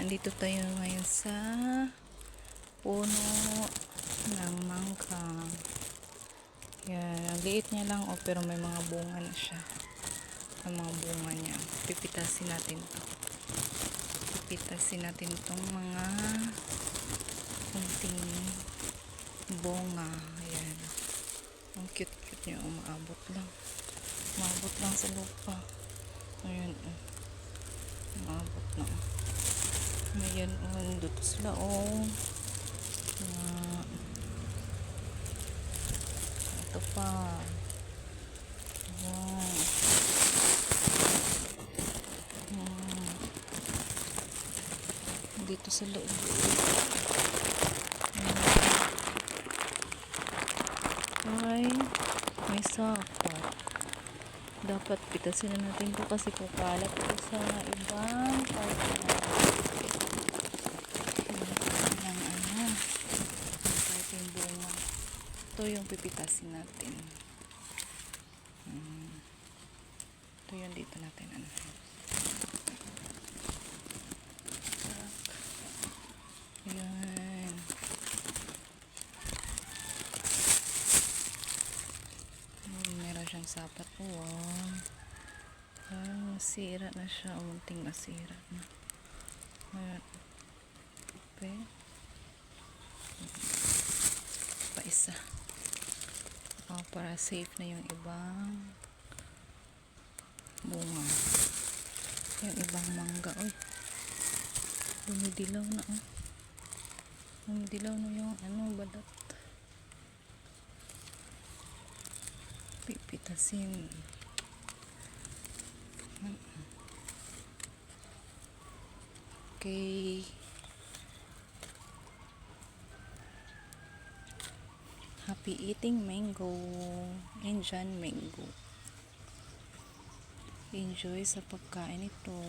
Nandito tayo ngayon sa puno ng mangga. Yan, ang liit niya lang pero may mga bunga na siya. Ang mga bunga niya. Pipitasin natin to. Pipitasin natin tong mga kunting bunga. Ayan. Ang cute-cute niya. Umaabot lang. Umaabot lang sa lupa. Ayan. Umaabot lang. Ayan, dito sila, ito pa. Ayan. Dito sa loob. Ay, may sapat. Dapat pitasin na natin ito kasi kukalat ito sa ibang parte na. Ito yung pipitasin natin. Ito yung dito natin. Ayan. Meron siyang sapat po. Nasira na siya. Unting nasira na. Ayan. Okay. Pa isa. Para safe na yung ibang bunga. Yung ibang mangga. Dumidilaw na. Dumidilaw na yung balat. Pipitasin. Okay. Happy eating mango. Indian mango. Enjoy sa pagkain ito.